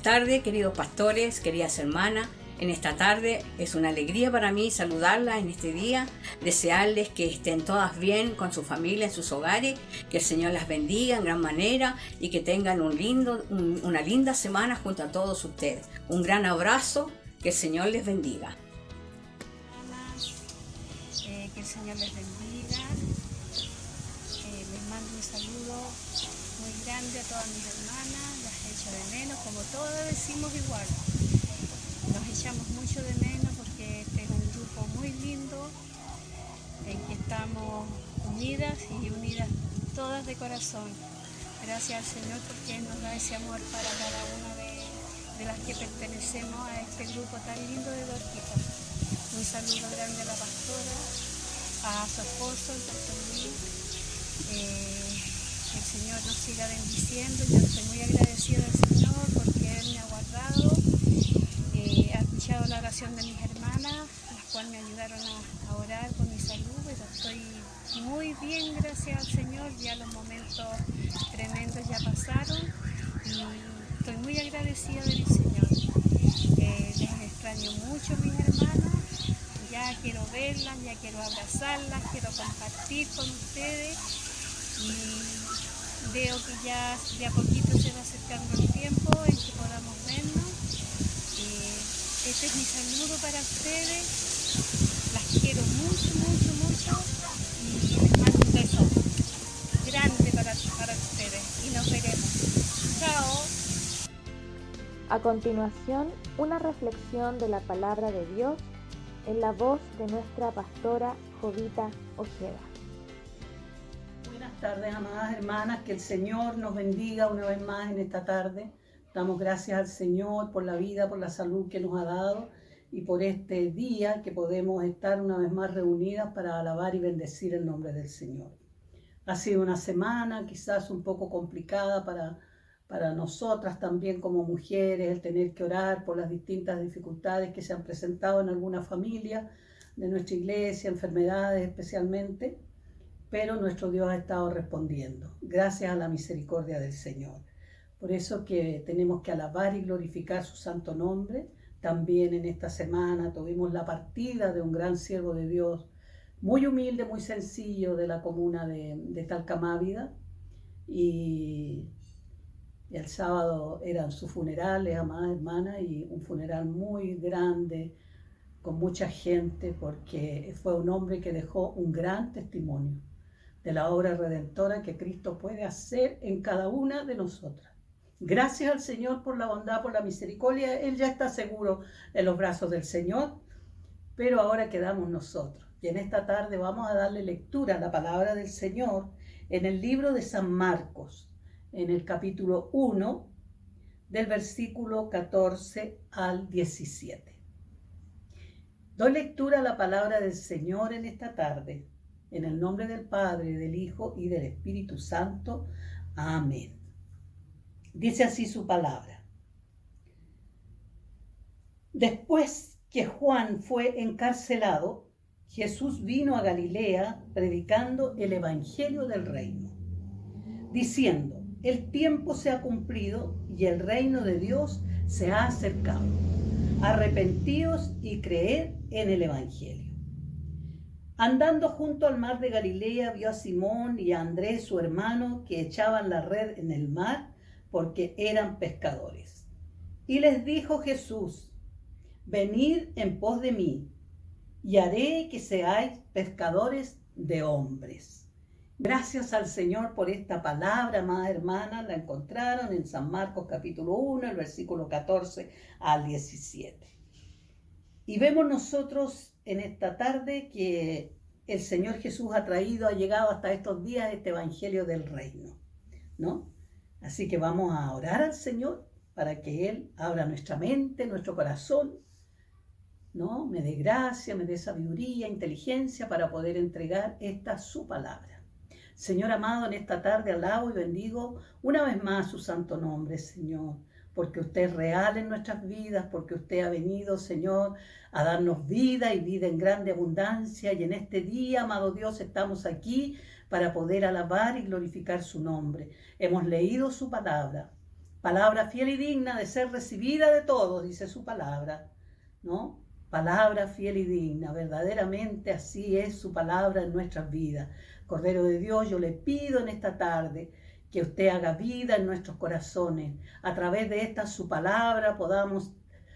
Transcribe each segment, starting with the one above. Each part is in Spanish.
tardes, queridos pastores, queridas hermanas. En esta tarde es una alegría para mí saludarlas en este día, desearles que estén todas bien con su familia, en sus hogares, que el Señor las bendiga en gran manera y que tengan una linda semana junto a todos ustedes. Un gran abrazo, que el Señor les bendiga. Que el Señor les bendiga. Les mando un saludo muy grande a todas mis hermanas, las echo de menos, como todas decimos igual. Nos echamos mucho de menos porque este es un grupo muy lindo, en que estamos unidas y unidas todas de corazón. Gracias al Señor porque Él nos da ese amor para cada una de las que pertenecemos a este grupo tan lindo de Dorquita. Un saludo grande a la pastora, a su esposo, el pastor Luis. Que el Señor nos siga bendiciendo. Yo estoy muy agradecida al Señor porque Él me ha guardado. Ha escuchado la oración de mis hermanas, las cuales me ayudaron a orar por mi salud, pero estoy muy bien, gracias al Señor. Ya los momentos tremendos ya pasaron y estoy muy agradecida del Señor. Les extraño mucho, mis hermanas. Ya quiero verlas, ya quiero abrazarlas, quiero compartir con ustedes y veo que ya de a poquito se va acercando el tiempo en que podamos vernos. Este es mi saludo para ustedes. Las quiero mucho, mucho, mucho y les mando un beso grande para ustedes y nos veremos. Chao. A continuación, una reflexión de la palabra de Dios en la voz de nuestra pastora Jovita Ojeda. Buenas tardes, amadas hermanas, que el Señor nos bendiga una vez más en esta tarde. Damos gracias al Señor por la vida, por la salud que nos ha dado y por este día que podemos estar una vez más reunidas para alabar y bendecir el nombre del Señor. Ha sido una semana quizás un poco complicada para nosotras también como mujeres, el tener que orar por las distintas dificultades que se han presentado en alguna familia de nuestra iglesia, enfermedades especialmente, pero nuestro Dios ha estado respondiendo, gracias a la misericordia del Señor. Por eso que tenemos que alabar y glorificar su santo nombre. También en esta semana tuvimos la partida de un gran siervo de Dios, muy humilde, muy sencillo, de la comuna de Talcamávida, y el sábado eran sus funerales, amadas hermanas, y un funeral muy grande, con mucha gente, porque fue un hombre que dejó un gran testimonio de la obra redentora que Cristo puede hacer en cada una de nosotras. Gracias al Señor por la bondad, por la misericordia. Él ya está seguro en los brazos del Señor, pero ahora quedamos nosotros. Y en esta tarde vamos a darle lectura a la palabra del Señor en el libro de San Marcos, en el capítulo 1, del versículo 14 al 17. Doy lectura a la palabra del Señor en esta tarde, en el nombre del Padre, del Hijo y del Espíritu Santo. Amén. Dice así su palabra. Después que Juan fue encarcelado, Jesús vino a Galilea predicando el evangelio del reino, diciendo: el tiempo se ha cumplido y el reino de Dios se ha acercado. Arrepentíos y creed en el evangelio. Andando junto al mar de Galilea, vio a Simón y a Andrés, su hermano, que echaban la red en el mar porque eran pescadores. Y les dijo Jesús: venid en pos de mí, y haré que seáis pescadores de hombres. Gracias al Señor por esta palabra, amadas hermanas. La encontraron en San Marcos capítulo 1, el versículo 14 al 17. Y vemos nosotros en esta tarde que el Señor Jesús ha llegado hasta estos días este evangelio del reino, ¿no? Así que vamos a orar al Señor para que Él abra nuestra mente, nuestro corazón, ¿no? Me dé gracia, me dé sabiduría, inteligencia para poder entregar esta su palabra. Señor amado, en esta tarde alabo y bendigo una vez más su santo nombre, Señor, porque usted es real en nuestras vidas, porque usted ha venido, Señor, a darnos vida y vida en grande abundancia. Y en este día, amado Dios, estamos aquí para poder alabar y glorificar su nombre. Hemos leído su palabra, palabra fiel y digna de ser recibida de todos, dice su palabra, ¿no? Palabra fiel y digna, verdaderamente así es su palabra en nuestras vidas. Cordero de Dios, yo le pido en esta tarde que usted haga vida en nuestros corazones. A través de esta su palabra podamos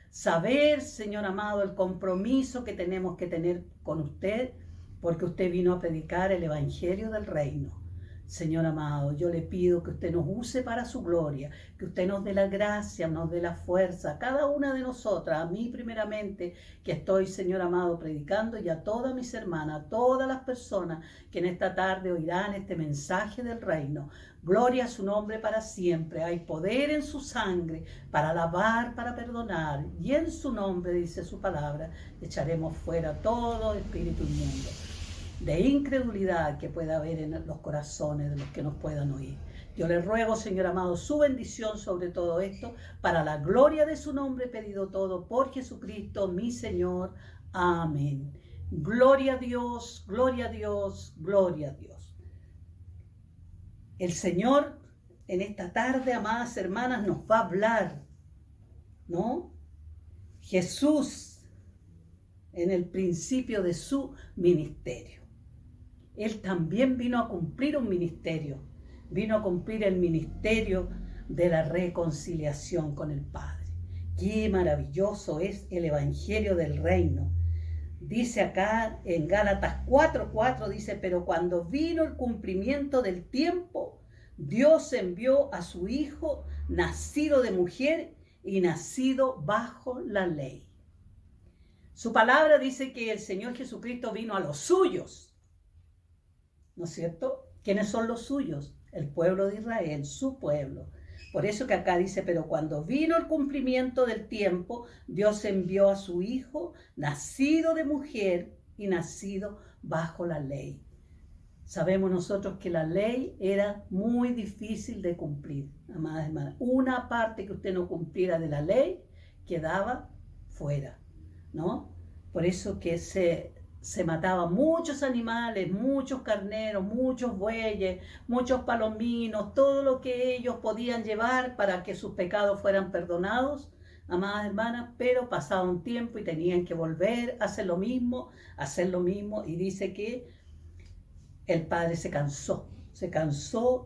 saber, Señor amado, el compromiso que tenemos que tener con usted, porque usted vino a predicar el evangelio del reino. Señor amado, yo le pido que usted nos use para su gloria, que usted nos dé la gracia, nos dé la fuerza, a cada una de nosotras, a mí primeramente, que estoy, Señor amado, predicando, y a todas mis hermanas, a todas las personas que en esta tarde oirán este mensaje del reino. Gloria a su nombre para siempre. Hay poder en su sangre para lavar, para perdonar, y en su nombre, dice su palabra, echaremos fuera todo espíritu inmundo de incredulidad que pueda haber en los corazones de los que nos puedan oír. Yo le ruego, Señor amado, su bendición sobre todo esto, para la gloria de su nombre, pedido todo por Jesucristo, mi Señor. Amén. Gloria a Dios, gloria a Dios, gloria a Dios. El Señor en esta tarde, amadas hermanas, nos va a hablar, ¿no? Jesús en el principio de su ministerio. Él también vino a cumplir un ministerio, vino a cumplir el ministerio de la reconciliación con el Padre. Qué maravilloso es el evangelio del reino. Dice acá en Gálatas 4:4, dice, pero cuando vino el cumplimiento del tiempo, Dios envió a su Hijo, nacido de mujer y nacido bajo la ley. Su palabra dice que el Señor Jesucristo vino a los suyos, ¿no es cierto? ¿Quiénes son los suyos? El pueblo de Israel, su pueblo. Por eso que acá dice, pero cuando vino el cumplimiento del tiempo, Dios envió a su Hijo, nacido de mujer y nacido bajo la ley. Sabemos nosotros que la ley era muy difícil de cumplir, amadas hermanas. Una parte que usted no cumpliera de la ley quedaba fuera, ¿no? Por eso que se mataban muchos animales, muchos carneros, muchos bueyes, muchos palominos, todo lo que ellos podían llevar para que sus pecados fueran perdonados, amadas hermanas, pero pasaba un tiempo y tenían que volver a hacer lo mismo, y dice que el Padre se cansó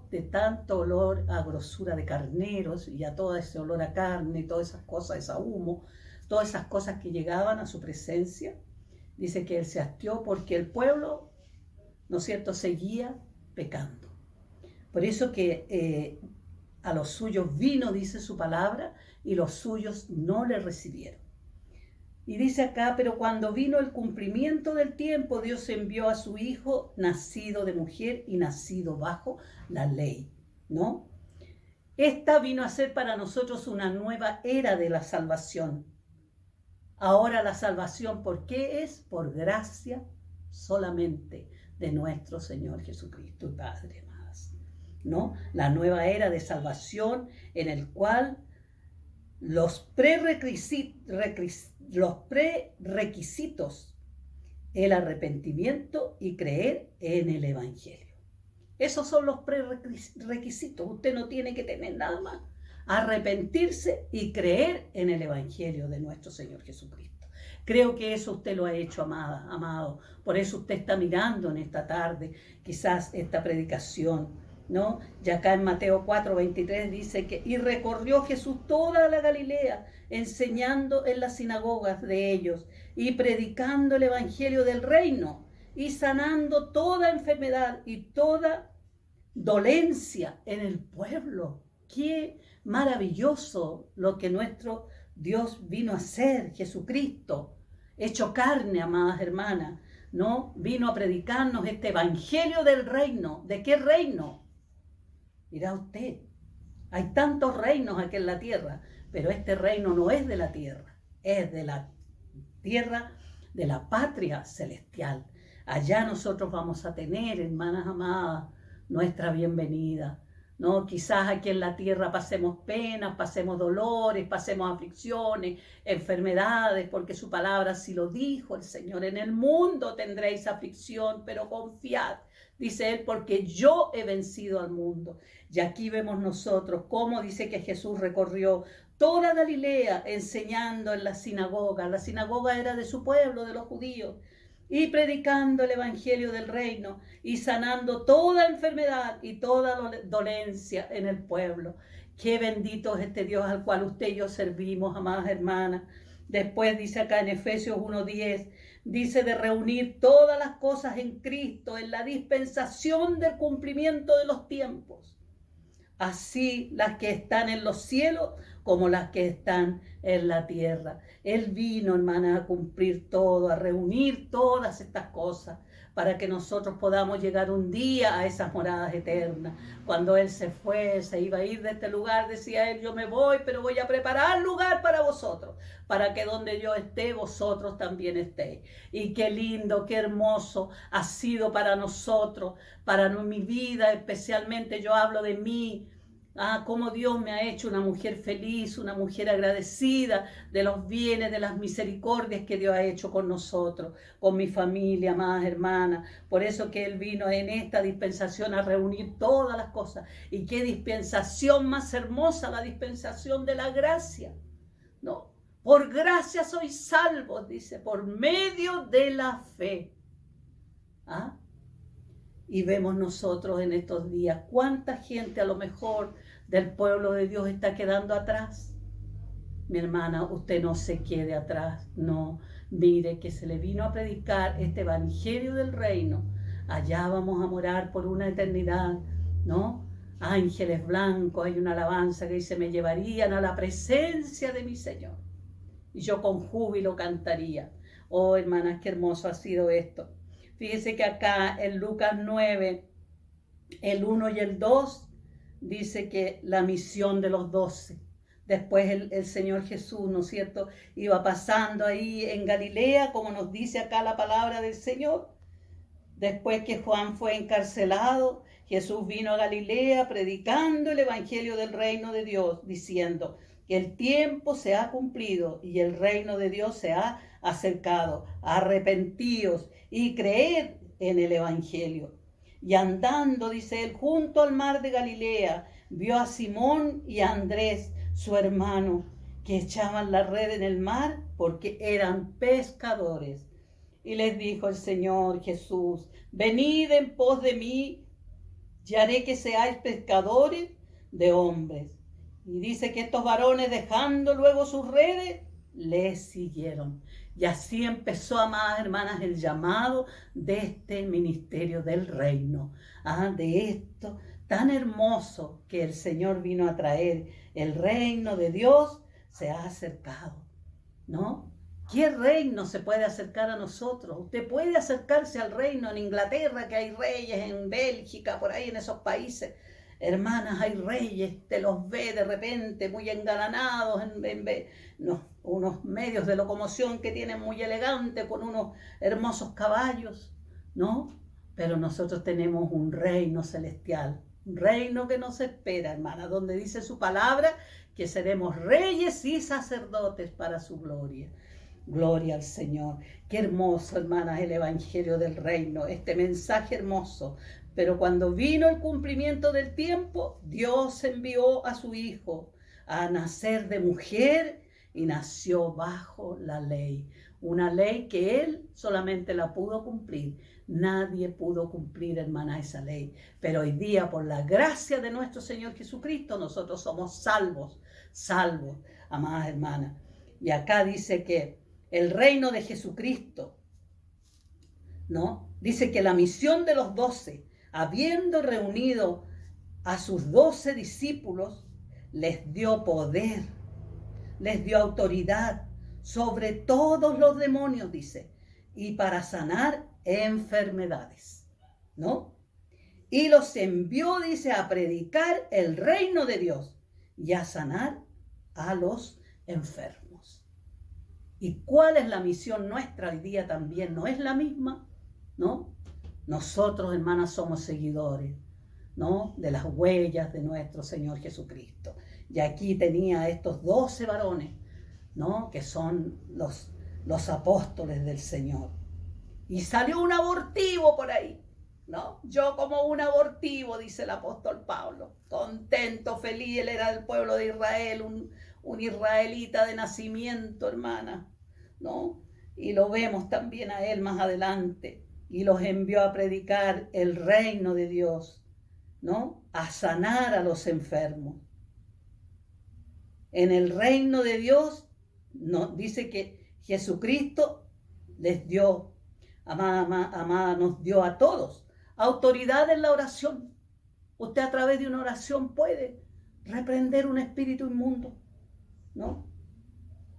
de tanto olor a grosura de carneros y a todo ese olor a carne, todas esas cosas, ese humo, todas esas cosas que llegaban a su presencia. Dice que él se hastió porque el pueblo, ¿no es cierto?, seguía pecando. Por eso que a los suyos vino, dice su palabra, y los suyos no le recibieron. Y dice acá, pero cuando vino el cumplimiento del tiempo, Dios envió a su Hijo, nacido de mujer y nacido bajo la ley, ¿no? Esta vino a ser para nosotros una nueva era de la salvación. Ahora la salvación, ¿por qué es? Por gracia solamente de nuestro Señor Jesucristo y Padre, amadas, ¿no? La nueva era de salvación en el cual los prerequisitos, el arrepentimiento y creer en el Evangelio. Esos son los prerequisitos. Usted no tiene que tener nada más. Arrepentirse y creer en el Evangelio de nuestro Señor Jesucristo. Creo que eso usted lo ha hecho, amada, amado. Por eso usted está mirando en esta tarde quizás esta predicación, ¿no? Ya acá en Mateo 4:23 dice que y recorrió Jesús toda la Galilea, enseñando en las sinagogas de ellos y predicando el Evangelio del reino y sanando toda enfermedad y toda dolencia en el pueblo. ¡Qué maravilloso lo que nuestro Dios vino a hacer! Jesucristo, hecho carne, amadas hermanas, ¿no? Vino a predicarnos este evangelio del reino. ¿De qué reino? Dirá usted, hay tantos reinos aquí en la tierra, pero este reino no es de la tierra, es de la tierra, de la patria celestial. Allá nosotros vamos a tener, hermanas amadas, nuestra bienvenida, ¿no? Quizás aquí en la tierra pasemos penas, pasemos dolores, pasemos aflicciones, enfermedades, porque su palabra sí lo dijo el Señor. En el mundo tendréis aflicción, pero confiad, dice él, porque yo he vencido al mundo. Y aquí vemos nosotros cómo dice que Jesús recorrió toda Galilea enseñando en la sinagoga. La sinagoga era de su pueblo, de los judíos, y predicando el evangelio del reino y sanando toda enfermedad y toda dolencia en el pueblo. Qué bendito es este Dios al cual usted y yo servimos, amadas hermanas. Después dice acá en Efesios 1:10, dice de reunir todas las cosas en Cristo, en la dispensación del cumplimiento de los tiempos. Así las que están en los cielos como las que están en la tierra. Él vino, hermana, a cumplir todo, a reunir todas estas cosas para que nosotros podamos llegar un día a esas moradas eternas. Cuando Él se fue, se iba a ir de este lugar, decía Él, yo me voy, pero voy a preparar lugar para vosotros, para que donde yo esté, vosotros también estéis. Y qué lindo, qué hermoso ha sido para nosotros, para mi vida, especialmente yo hablo de mí. Cómo Dios me ha hecho una mujer feliz, una mujer agradecida de los bienes, de las misericordias que Dios ha hecho con nosotros, con mi familia, amadas hermanas. Por eso que Él vino en esta dispensación a reunir todas las cosas. Y qué dispensación más hermosa, la dispensación de la gracia, ¿no? Por gracia sois salvos, dice, por medio de la fe. Y vemos nosotros en estos días cuánta gente a lo mejor del pueblo de Dios está quedando atrás. Mi hermana, usted no se quede atrás, no. Mire que se le vino a predicar este evangelio del reino. Allá vamos a morar por una eternidad, ¿no? Ángeles blancos, hay una alabanza que dice, me llevarían a la presencia de mi Señor. Y yo con júbilo cantaría. Oh, hermanas, qué hermoso ha sido esto. Fíjense que acá en Lucas 9, el 1 y el 2, dice que la misión de los 12. Después el Señor Jesús, ¿no es cierto?, iba pasando ahí en Galilea, como nos dice acá la palabra del Señor. Después que Juan fue encarcelado, Jesús vino a Galilea predicando el evangelio del reino de Dios, diciendo que el tiempo se ha cumplido y el reino de Dios se ha acercado. Arrepentíos y creed en el evangelio. Y andando, dice él, junto al mar de Galilea, vio a Simón y a Andrés, su hermano, que echaban la red en el mar porque eran pescadores. Y les dijo el Señor Jesús, venid en pos de mí, y haré que seáis pescadores de hombres. Y dice que estos varones, dejando luego sus redes, les siguieron. Y así empezó, amadas hermanas, el llamado de este ministerio del reino, de esto tan hermoso que el Señor vino a traer. El reino de Dios se ha acercado, ¿no? ¿Qué reino se puede acercar a nosotros? Usted puede acercarse al reino en Inglaterra, que hay reyes, en Bélgica, por ahí en esos países. Hermanas, hay reyes, te los ve de repente muy engalanados, unos medios de locomoción que tienen muy elegantes, con unos hermosos caballos, ¿no? Pero nosotros tenemos un reino celestial, un reino que nos espera, hermana, donde dice su palabra que seremos reyes y sacerdotes para su gloria. Gloria al Señor. Qué hermoso, hermanas, el evangelio del reino, este mensaje hermoso. Pero cuando vino el cumplimiento del tiempo, Dios envió a su Hijo a nacer de mujer y nació bajo la ley. Una ley que Él solamente la pudo cumplir. Nadie pudo cumplir, hermana, esa ley. Pero hoy día, por la gracia de nuestro Señor Jesucristo, nosotros somos salvos, amadas hermanas. Y acá dice que el reino de Jesucristo, ¿no? Dice que la misión de los 12, habiendo reunido a sus 12 discípulos, les dio poder, les dio autoridad sobre todos los demonios, dice, y para sanar enfermedades, ¿no? Y los envió, dice, a predicar el reino de Dios y a sanar a los enfermos. ¿Y cuál es la misión nuestra hoy día también? ¿No es la misma? ¿No? Nosotros, hermanas, somos seguidores, ¿no?, de las huellas de nuestro Señor Jesucristo. Y aquí tenía estos 12 varones, ¿no?, que son los apóstoles del Señor. Y salió un abortivo por ahí, ¿no? Yo como un abortivo, dice el apóstol Pablo, contento, feliz, él era del pueblo de Israel, un israelita de nacimiento, hermana, ¿no? Y lo vemos también a él más adelante, y los envió a predicar el reino de Dios, ¿no? A sanar a los enfermos. En el reino de Dios, no, dice que Jesucristo les dio, amada, nos dio a todos autoridad en la oración. Usted a través de una oración puede reprender un espíritu inmundo, ¿no?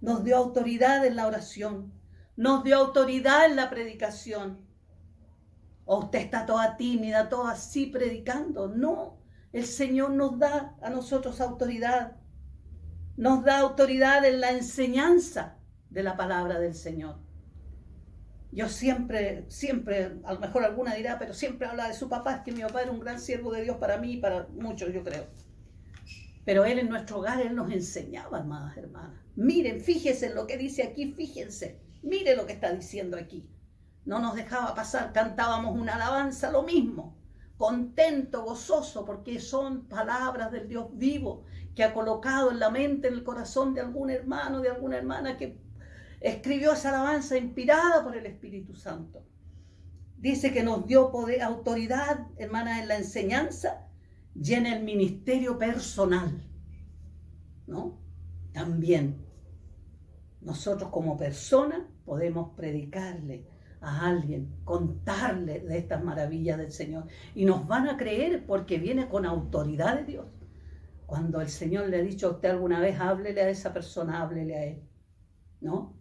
Nos dio autoridad en la oración, nos dio autoridad en la predicación. ¿O usted está toda tímida, toda así predicando? No, el Señor nos da a nosotros autoridad. Nos da autoridad en la enseñanza de la palabra del Señor. Yo siempre, a lo mejor alguna dirá, pero siempre habla de su papá, es que mi papá era un gran siervo de Dios para mí y para muchos, yo creo. Pero él en nuestro hogar, él nos enseñaba, amadas hermanas. Miren, fíjense en lo que dice aquí, fíjense. Mire lo que está diciendo aquí. No nos dejaba pasar, cantábamos una alabanza, lo mismo. Contento, gozoso, porque son palabras del Dios vivo que ha colocado en la mente, en el corazón de algún hermano, de alguna hermana que escribió esa alabanza inspirada por el Espíritu Santo. Dice que nos dio poder, autoridad, hermana, en la enseñanza y en el ministerio personal, ¿no? También nosotros como personas podemos predicarle a alguien, contarle de estas maravillas del Señor. Y nos van a creer porque viene con autoridad de Dios. Cuando el Señor le ha dicho a usted alguna vez, háblele a esa persona, háblele a él, ¿no?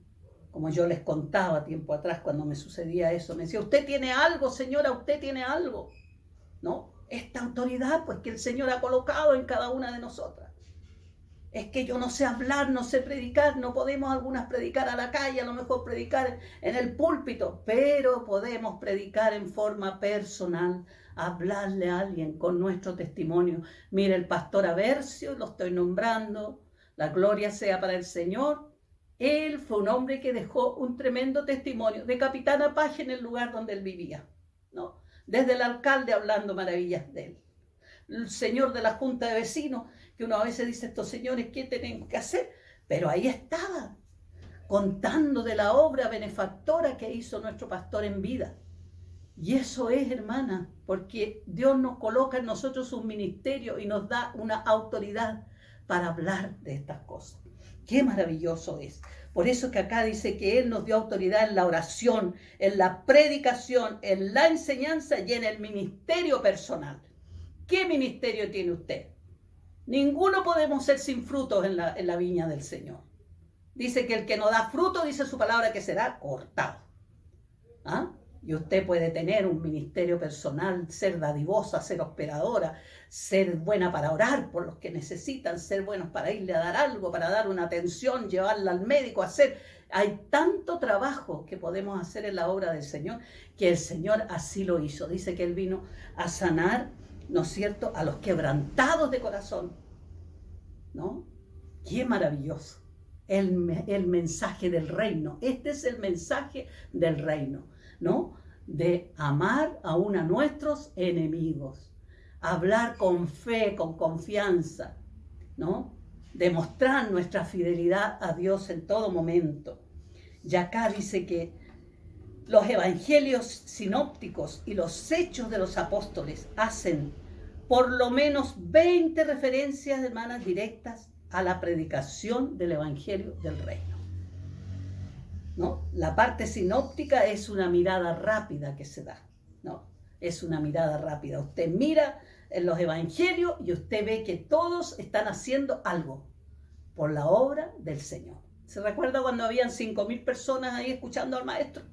Como yo les contaba tiempo atrás cuando me sucedía eso, me decía, usted tiene algo, señora, usted tiene algo, ¿no? Esta autoridad, pues, que el Señor ha colocado en cada una de nosotras. Es que yo no sé hablar, no sé predicar, no podemos algunas predicar a la calle, a lo mejor predicar en el púlpito, pero podemos predicar en forma personal, hablarle a alguien con nuestro testimonio. Mire, el pastor Aversio, lo estoy nombrando, la gloria sea para el Señor. Él fue un hombre que dejó un tremendo testimonio de Capitana Paje en el lugar donde él vivía, ¿no? Desde el alcalde hablando maravillas de él. El señor de la junta de vecinos, que uno a veces dice, estos señores, ¿qué tenemos que hacer? Pero ahí estaba, contando de la obra benefactora que hizo nuestro pastor en vida. Y eso es, hermana, porque Dios nos coloca en nosotros un ministerio y nos da una autoridad para hablar de estas cosas. Qué maravilloso es. Por eso que acá dice que Él nos dio autoridad en la oración, en la predicación, en la enseñanza y en el ministerio personal. ¿Qué ministerio tiene usted? Ninguno podemos ser sin frutos en la viña del Señor. Dice que el que no da fruto, dice su palabra, que será cortado. ¿Ah? Y usted puede tener un ministerio personal, ser dadivosa, ser hospedadora, ser buena para orar por los que necesitan, ser buenos para irle a dar algo, para dar una atención, llevarla al médico, hacer. Hay tanto trabajo que podemos hacer en la obra del Señor, que el Señor así lo hizo. Dice que Él vino a sanar, ¿no es cierto?, a los quebrantados de corazón, ¿no? Qué maravilloso. El mensaje del reino. Este es el mensaje del reino, ¿no? De amar aún a nuestros enemigos. Hablar con fe, con confianza, ¿no? Demostrar nuestra fidelidad a Dios en todo momento. Y acá dice que los evangelios sinópticos y los hechos de los apóstoles hacen por lo menos 20 referencias, hermanas, directas a la predicación del evangelio del reino, ¿no? La parte sinóptica es una mirada rápida que se da, ¿no? Es una mirada rápida. Usted mira en los evangelios y usted ve que todos están haciendo algo por la obra del Señor. ¿Se recuerda cuando habían 5.000 personas ahí escuchando al maestro?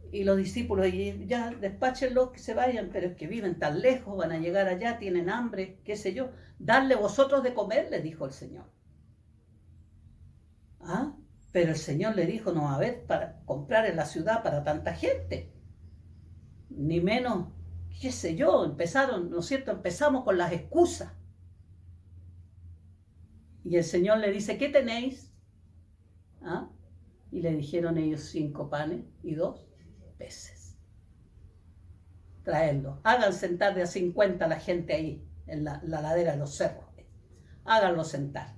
Y los discípulos, y ya despáchenlos que se vayan, pero es que viven tan lejos, van a llegar allá, tienen hambre, qué sé yo. Darle vosotros de comer, les dijo el Señor. ¿Ah? Pero el Señor le dijo, no va a haber para comprar en la ciudad para tanta gente. Ni menos, qué sé yo, empezaron, ¿no es cierto? Empezamos con las excusas. Y el Señor le dice, ¿qué tenéis? ¿Ah? Y le dijeron ellos 5 panes y 2 peces. traerlo. Hagan sentar de a 50 a la gente ahí, en la ladera de los cerros. Háganlo sentar.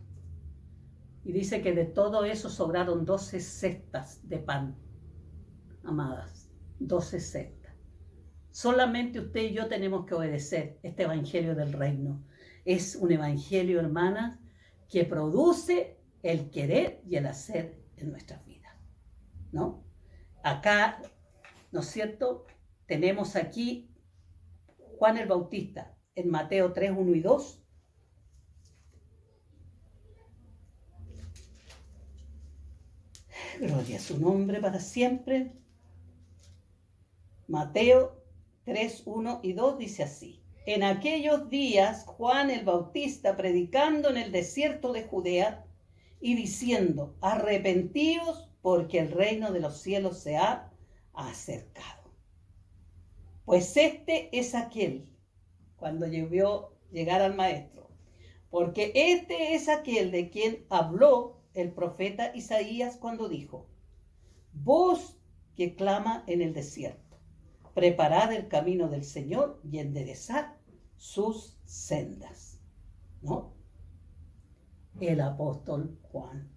Y dice que de todo eso sobraron 12 cestas de pan, amadas, 12 cestas. Solamente usted y yo tenemos que obedecer este evangelio del reino. Es un evangelio, hermanas, que produce el querer y el hacer en nuestras vidas, ¿no? Acá, ¿no es cierto? Tenemos aquí Juan el Bautista en Mateo 3, 1 y 2. Gloria a su nombre para siempre. Mateo 3, 1 y 2 dice así. En aquellos días Juan el Bautista predicando en el desierto de Judea y diciendo, arrepentíos porque el reino de los cielos se ha acercado. Pues este es aquel, cuando vio llegar al maestro, porque este es aquel de quien habló el profeta Isaías cuando dijo, voz que clama en el desierto, preparad el camino del Señor y enderezad sus sendas, ¿no? El apóstol Juan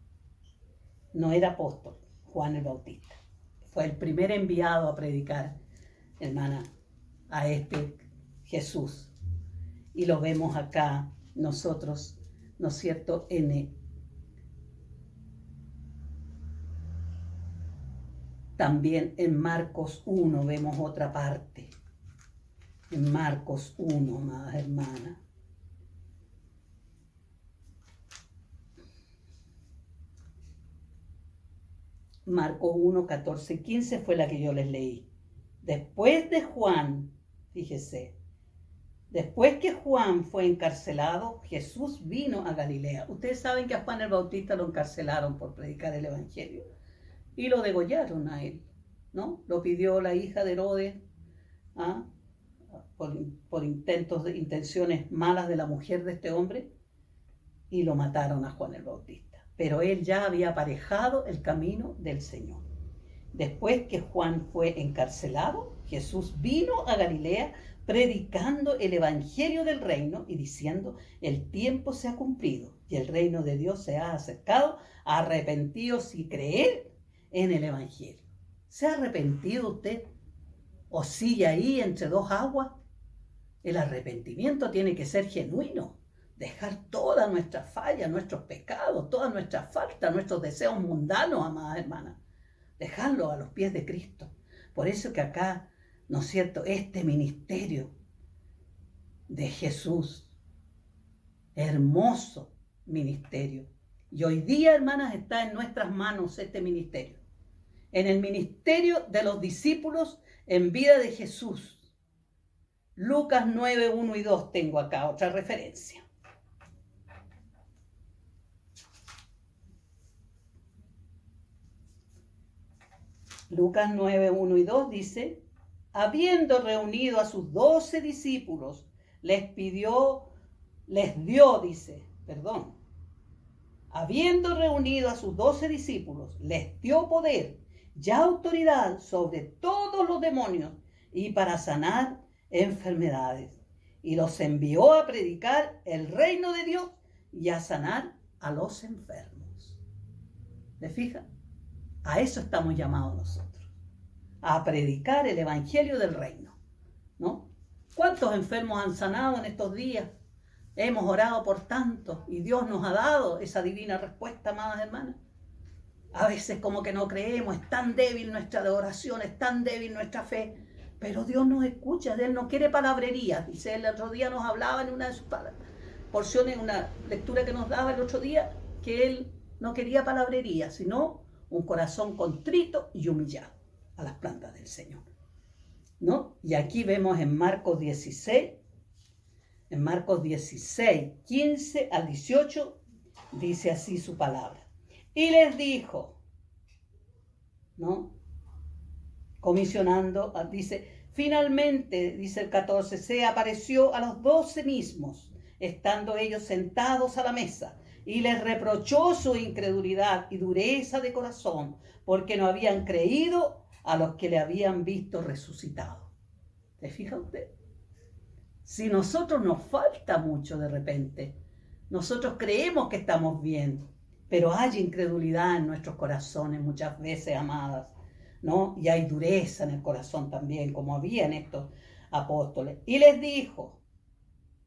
no era apóstol, Juan el Bautista. Fue el primer enviado a predicar, hermana, a este Jesús. Y lo vemos acá nosotros, ¿no es cierto?, también en Marcos 1 vemos otra parte. En Marcos 1, amadas hermanas. Marcos 1, 14 y 15 fue la que yo les leí. Después de Juan, fíjese, después que Juan fue encarcelado, Jesús vino a Galilea. Ustedes saben que a Juan el Bautista lo encarcelaron por predicar el evangelio y lo degollaron a él, ¿no? Lo pidió la hija de Herodes, ¿ah? por intenciones malas de la mujer de este hombre, y lo mataron a Juan el Bautista. Pero él ya había aparejado el camino del Señor. Después que Juan fue encarcelado, Jesús vino a Galilea predicando el evangelio del reino y diciendo, el tiempo se ha cumplido y el reino de Dios se ha acercado, arrepentidos y creed en el evangelio. ¿Se ha arrepentido usted? ¿O sigue ahí entre dos aguas? El arrepentimiento tiene que ser genuino. Dejar todas nuestras fallas, nuestros pecados, todas nuestras faltas, nuestros deseos mundanos, amadas hermanas. Dejarlo a los pies de Cristo. Por eso que acá, ¿no es cierto?, este ministerio de Jesús, hermoso ministerio. Y hoy día, hermanas, está en nuestras manos este ministerio. En el ministerio de los discípulos en vida de Jesús. Lucas 9, 1 y 2 tengo acá otra referencia. Lucas 9, 1 y 2 dice, habiendo reunido a sus 12 discípulos, habiendo reunido a sus 12 discípulos, les dio poder y autoridad sobre todos los demonios y para sanar enfermedades. Y los envió a predicar el reino de Dios y a sanar a los enfermos. ¿Le fija? A eso estamos llamados nosotros, a predicar el evangelio del reino, ¿no? ¿Cuántos enfermos han sanado en estos días? Hemos orado por tanto y Dios nos ha dado esa divina respuesta, amadas hermanas. A veces como que no creemos, es tan débil nuestra oración, es tan débil nuestra fe, pero Dios nos escucha, Él no quiere palabrería. Dice, el otro día nos hablaba en una de sus porciones, en una lectura que nos daba el otro día, que Él no quería palabrería, sino un corazón contrito y humillado a las plantas del Señor, ¿no? Y aquí vemos en Marcos 16, 15 al 18, dice así su palabra. Y les dijo, ¿no? Comisionando, dice, finalmente, dice el 14, se apareció a los 12 mismos, estando ellos sentados a la mesa, y les reprochó su incredulidad y dureza de corazón, porque no habían creído a los que le habían visto resucitado. ¿Te fija usted? Si nosotros nos falta mucho de repente, nosotros creemos que estamos bien, pero hay incredulidad en nuestros corazones muchas veces, amadas, ¿no? Y hay dureza en el corazón también, como había en estos apóstoles. Y les dijo,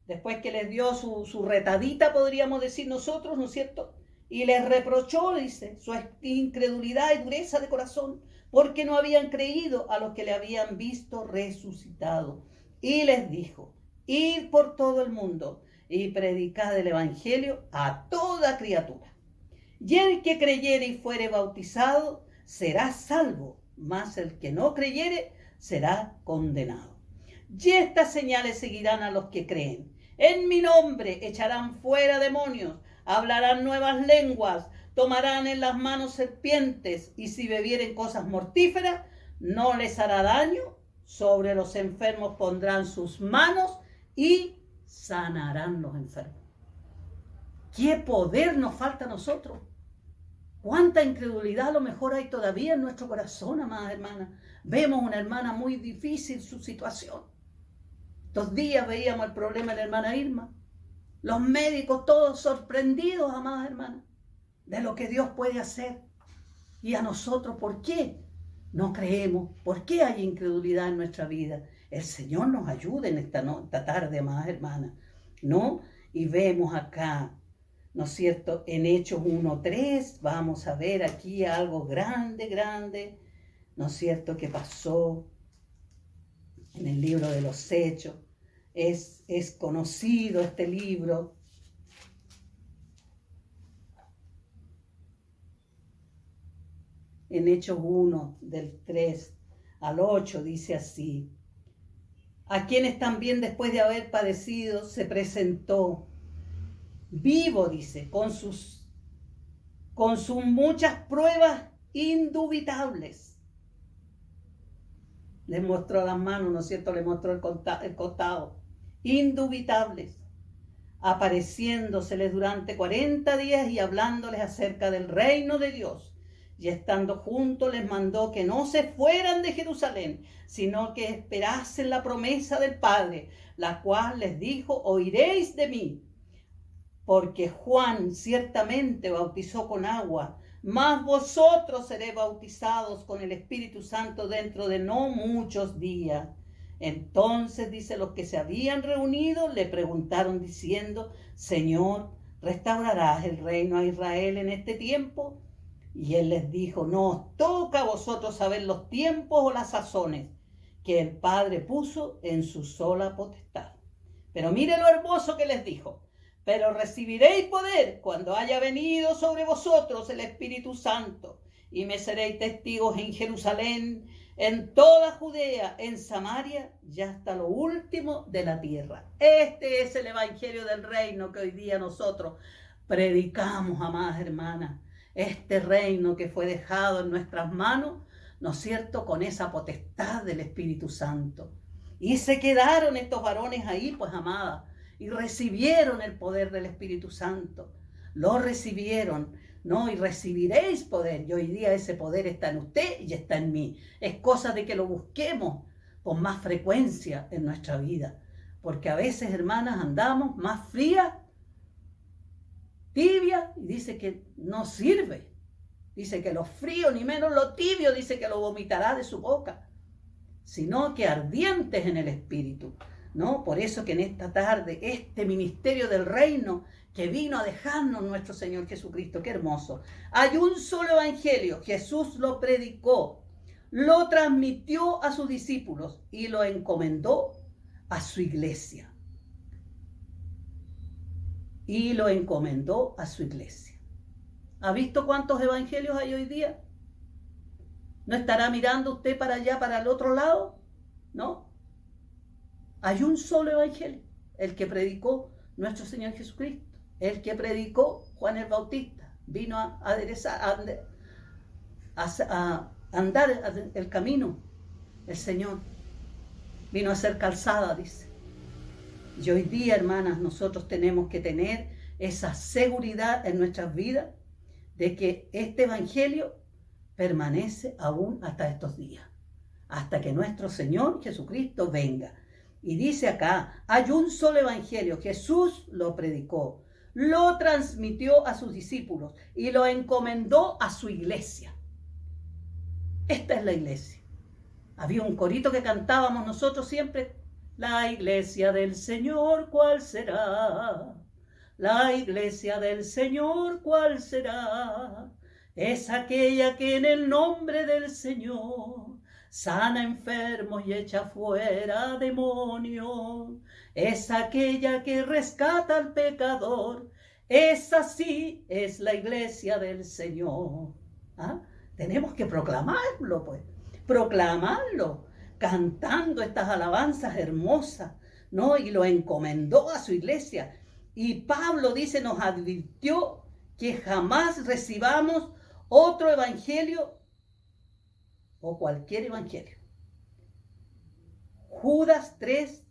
después que les dio su retadita, podríamos decir nosotros, ¿no es cierto? Y les reprochó, dice, su incredulidad y dureza de corazón, porque no habían creído a los que le habían visto resucitado. Y les dijo, id por todo el mundo y predicad el evangelio a toda criatura. Y el que creyere y fuere bautizado será salvo, mas el que no creyere será condenado. Y estas señales seguirán a los que creen. En mi nombre echarán fuera demonios, hablarán nuevas lenguas, tomarán en las manos serpientes, y si bebieren cosas mortíferas, no les hará daño. Sobre los enfermos pondrán sus manos y sanarán los enfermos. ¿Qué poder nos falta a nosotros? ¿Cuánta incredulidad a lo mejor hay todavía en nuestro corazón, amadas hermanas? Vemos una hermana muy difícil su situación. Estos días veíamos el problema de la hermana Irma. Los médicos todos sorprendidos, amadas hermanas, de lo que Dios puede hacer. Y a nosotros, ¿por qué no creemos? ¿Por qué hay incredulidad en nuestra vida? El Señor nos ayude en esta tarde, amadas hermanas, ¿no? Y vemos acá, ¿no es cierto? En Hechos 1:3, vamos a ver aquí algo grande, ¿no es cierto? Que pasó en el libro de los Hechos. Es conocido este libro. En Hechos 1, del 3 al 8, dice así: a quienes también después de haber padecido se presentó vivo, dice, con sus muchas pruebas indubitables. Les mostró las manos, ¿no es cierto? Les mostró el costado. Indubitables. Apareciéndoseles durante 40 días y hablándoles acerca del reino de Dios. Y estando juntos les mandó que no se fueran de Jerusalén, sino que esperasen la promesa del Padre, la cual les dijo, oiréis de mí. Porque Juan ciertamente bautizó con agua, mas vosotros seréis bautizados con el Espíritu Santo dentro de no muchos días. Entonces, dice, los que se habían reunido le preguntaron diciendo, Señor, ¿restaurarás el reino a Israel en este tiempo? Y él les dijo, no os toca a vosotros saber los tiempos o las sazones que el Padre puso en su sola potestad. Pero mire lo hermoso que les dijo. Pero recibiréis poder cuando haya venido sobre vosotros el Espíritu Santo, y me seréis testigos en Jerusalén, en toda Judea, en Samaria y hasta lo último de la tierra. Este es el evangelio del reino que hoy día nosotros predicamos, amadas hermanas. Este reino que fue dejado en nuestras manos, ¿no es cierto?, con esa potestad del Espíritu Santo. Y se quedaron estos varones ahí, pues, amadas, y recibieron el poder del Espíritu Santo. Lo recibieron, ¿no? Y recibiréis poder. Y hoy día ese poder está en usted y está en mí. Es cosa de que lo busquemos con más frecuencia en nuestra vida. Porque a veces, hermanas, andamos más frías, tibia, y dice que no sirve. Dice que lo frío, ni menos lo tibio, dice que lo vomitará de su boca, sino que ardientes en el espíritu, ¿no? Por eso que en esta tarde, este ministerio del reino que vino a dejarnos nuestro Señor Jesucristo, qué hermoso. Hay un solo evangelio, Jesús lo predicó, lo transmitió a sus discípulos y lo encomendó a su iglesia. Y lo encomendó a su iglesia. ¿Ha visto cuántos evangelios hay hoy día? ¿No estará mirando usted para allá, para el otro lado? ¿No? Hay un solo evangelio, el que predicó nuestro Señor Jesucristo, el que predicó Juan el Bautista. Vino a andar el camino, el Señor. Vino a hacer calzada, dice. Y hoy día, hermanas, nosotros tenemos que tener esa seguridad en nuestras vidas de que este evangelio permanece aún hasta estos días. hasta que nuestro Señor Jesucristo venga. Y dice acá, hay un solo evangelio, Jesús lo predicó, lo transmitió a sus discípulos y lo encomendó a su iglesia. Esta es la iglesia. Había un corito que cantábamos nosotros siempre, la iglesia del Señor, ¿cuál será? La iglesia del Señor, ¿cuál será? Es aquella que en el nombre del Señor sana enfermos y echa fuera demonios. Es aquella que rescata al pecador. Esa sí es la iglesia del Señor. ¿Ah? Tenemos que proclamarlo, pues. Proclamarlo, cantando estas alabanzas hermosas, ¿no? Y lo encomendó a su iglesia. Y Pablo dice, nos advirtió que jamás recibamos otro evangelio o cualquier evangelio. Judas 3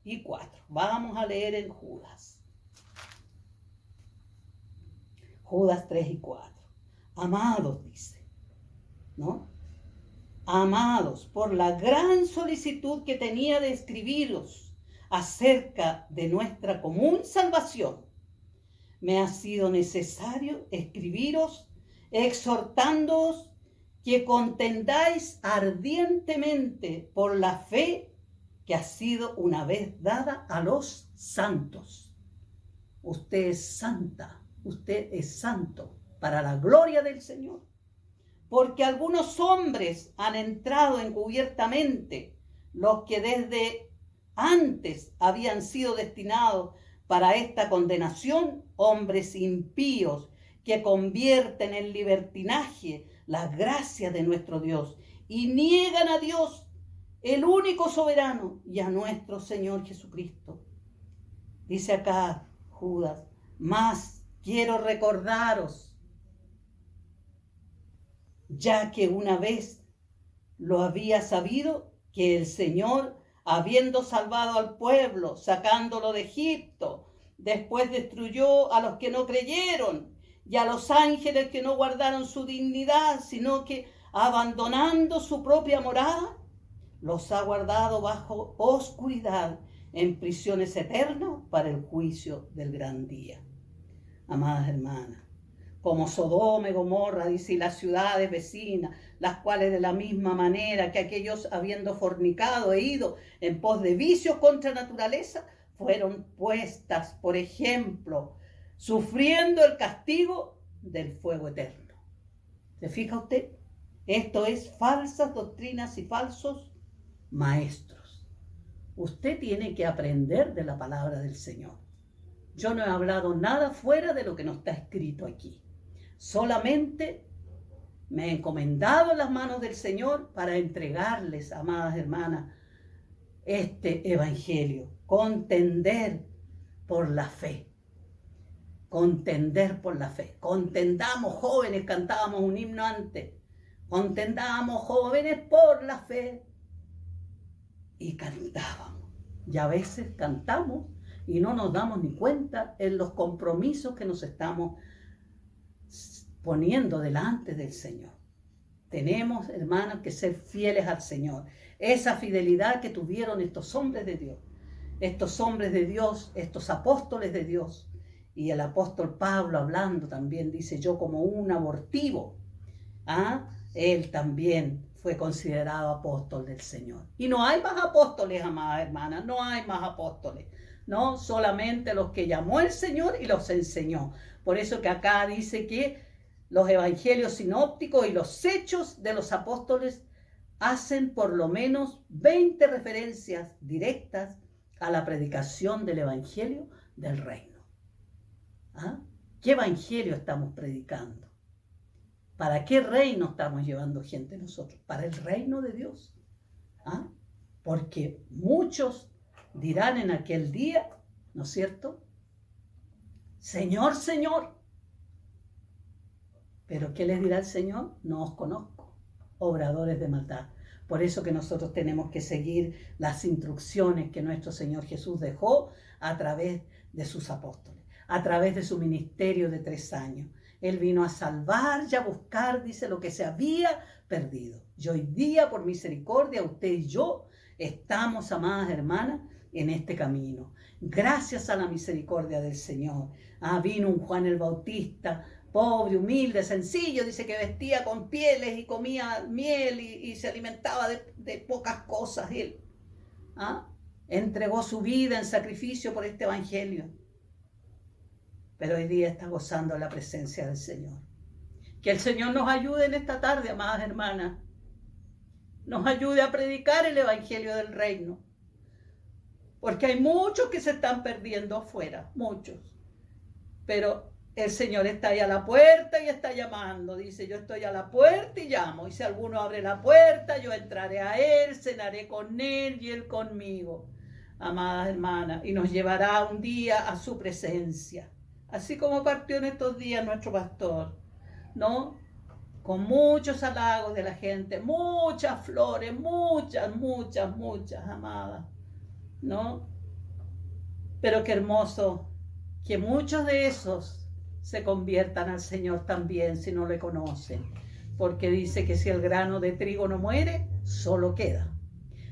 y 4. Vamos a leer en Judas. Judas 3 y 4. Amados, dice, ¿no? Amados, por la gran solicitud que tenía de escribiros acerca de nuestra común salvación, me ha sido necesario escribiros exhortándoos que contendáis ardientemente por la fe que ha sido una vez dada a los santos. Usted es santa, usted es santo para la gloria del Señor. Porque algunos hombres han entrado encubiertamente, los que desde antes habían sido destinados para esta condenación, hombres impíos que convierten en libertinaje la gracia de nuestro Dios y niegan a Dios, el único soberano, y a nuestro Señor Jesucristo. Dice acá Judas, mas quiero recordaros, ya que una vez lo había sabido, que el Señor, habiendo salvado al pueblo, sacándolo de Egipto, después destruyó a los que no creyeron y a los ángeles que no guardaron su dignidad, sino que abandonando su propia morada, los ha guardado bajo oscuridad en prisiones eternas para el juicio del gran día. Amadas hermanas, como Sodoma y Gomorra, dice, y las ciudades vecinas, las cuales de la misma manera que aquellos habiendo fornicado e ido en pos de vicios contra naturaleza, fueron puestas, por ejemplo, sufriendo el castigo del fuego eterno. ¿Se fija usted? Esto es falsas doctrinas y falsos maestros. Usted tiene que aprender de la palabra del Señor. Yo no he hablado nada fuera de lo que no está escrito aquí. Solamente me he encomendado en las manos del Señor para entregarles, amadas hermanas, este evangelio. Contender por la fe. Contender por la fe. Contendamos, jóvenes, cantábamos un himno antes. Contendamos, jóvenes, por la fe. Y cantábamos. Y a veces cantamos y no nos damos ni cuenta en los compromisos que nos estamos poniendo delante del Señor. Tenemos, hermanos, que ser fieles al Señor. Esa fidelidad que tuvieron estos hombres de Dios. Estos hombres de Dios, estos apóstoles de Dios. Y el apóstol Pablo hablando también dice, yo como un abortivo. Él también fue considerado apóstol del Señor. Y no hay más apóstoles, amadas hermanas, no hay más apóstoles. No, solamente los que llamó el Señor y los enseñó. Por eso que acá dice que los evangelios sinópticos y los hechos de los apóstoles hacen por lo menos 20 referencias directas a la predicación del evangelio del reino. ¿Qué evangelio estamos predicando? ¿Para qué reino estamos llevando gente nosotros? Para el reino de Dios. Porque muchos dirán en aquel día, ¿no es cierto? Señor, Señor. ¿Pero qué les dirá el Señor? No os conozco, obradores de maldad. Por eso que nosotros tenemos que seguir las instrucciones que nuestro Señor Jesús dejó a través de sus apóstoles, a través de su ministerio de 3 años. Él vino a salvar y a buscar, dice, lo que se había perdido. Y hoy día, por misericordia, usted y yo estamos, amadas hermanas, en este camino. Gracias a la misericordia del Señor. Vino un Juan el Bautista, pobre, humilde, sencillo, dice que vestía con pieles y comía miel y se alimentaba de pocas cosas. Él entregó su vida en sacrificio por este evangelio. Pero hoy día está gozando la presencia del Señor. Que el Señor nos ayude en esta tarde, amadas hermanas. Nos ayude a predicar el evangelio del reino. Porque hay muchos que se están perdiendo afuera, muchos. Pero el Señor está ahí a la puerta y está llamando. Dice, yo estoy a la puerta y llamo. Y si alguno abre la puerta, yo entraré a él, cenaré con él y él conmigo. Amadas hermanas, y nos llevará un día a su presencia. Así como partió en estos días nuestro pastor, ¿no? Con muchos halagos de la gente, muchas flores, muchas, amadas, ¿no? Pero qué hermoso que muchos de esos se conviertan al Señor también si no le conocen. Porque dice que si el grano de trigo no muere, solo queda.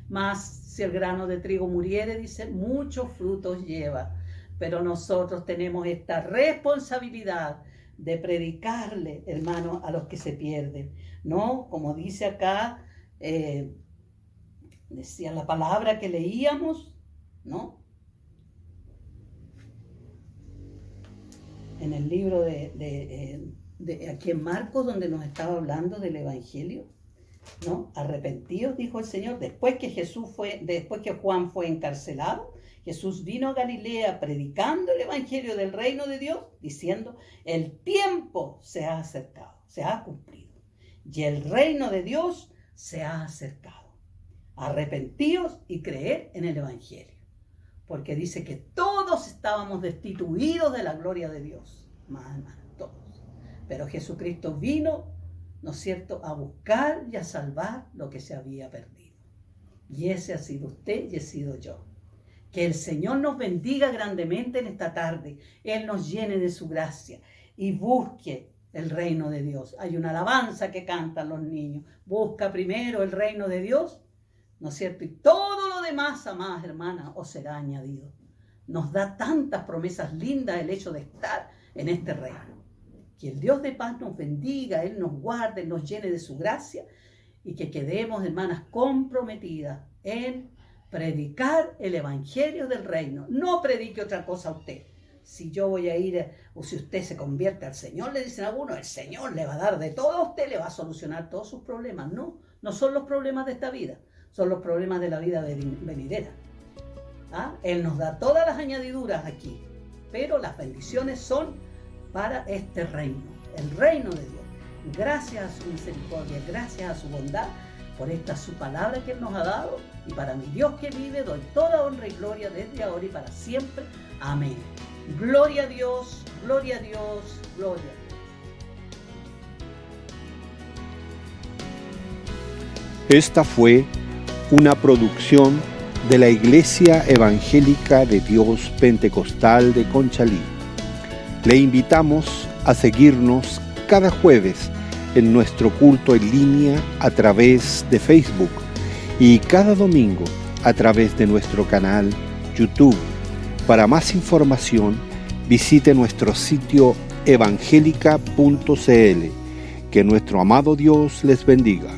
Mas si el grano de trigo muriere, dice, muchos frutos lleva. Pero nosotros tenemos esta responsabilidad de predicarle, hermano, a los que se pierden, ¿no? Como dice acá, decía la palabra que leíamos, ¿no? En el libro de aquí en Marcos, donde nos estaba hablando del evangelio, ¿no? Arrepentidos, dijo el Señor, después que Juan fue encarcelado. Jesús vino a Galilea predicando el evangelio del reino de Dios, diciendo, el tiempo se ha acercado, se ha cumplido, y el reino de Dios se ha acercado. Arrepentíos y creed en el evangelio, porque dice que todos estábamos destituidos de la gloria de Dios, todos. Pero Jesucristo vino, ¿no es cierto?, a buscar y a salvar lo que se había perdido. Y ese ha sido usted y he sido yo. Que el Señor nos bendiga grandemente en esta tarde. Él nos llene de su gracia y busque el reino de Dios. Hay una alabanza que cantan los niños. Busca primero el reino de Dios, ¿no es cierto? Y todo lo demás, amadas hermanas, os será añadido. Nos da tantas promesas lindas el hecho de estar en este reino. Que el Dios de paz nos bendiga, Él nos guarde, nos llene de su gracia y que quedemos, hermanas, comprometidas en predicar el evangelio del reino. No predique otra cosa a usted. Si yo voy a ir, o si usted se convierte al Señor, le dicen a uno, el Señor le va a dar de todo a usted, le va a solucionar todos sus problemas. No, no son los problemas de esta vida, son los problemas de la vida venidera. Él nos da todas las añadiduras aquí, pero las bendiciones son para este reino, el reino de Dios. Gracias a su misericordia, gracias a su bondad, por esta su palabra que Él nos ha dado, y para mi Dios que vive doy toda honra y gloria desde ahora y para siempre. Amén. Gloria a Dios, gloria a Dios, gloria a Dios. Esta fue una producción de la Iglesia Evangélica de Dios Pentecostal de Conchalí. Le invitamos a seguirnos cada jueves en nuestro culto en línea a través de Facebook y cada domingo a través de nuestro canal YouTube. Para más información, visite nuestro sitio evangelica.cl. Que nuestro amado Dios les bendiga.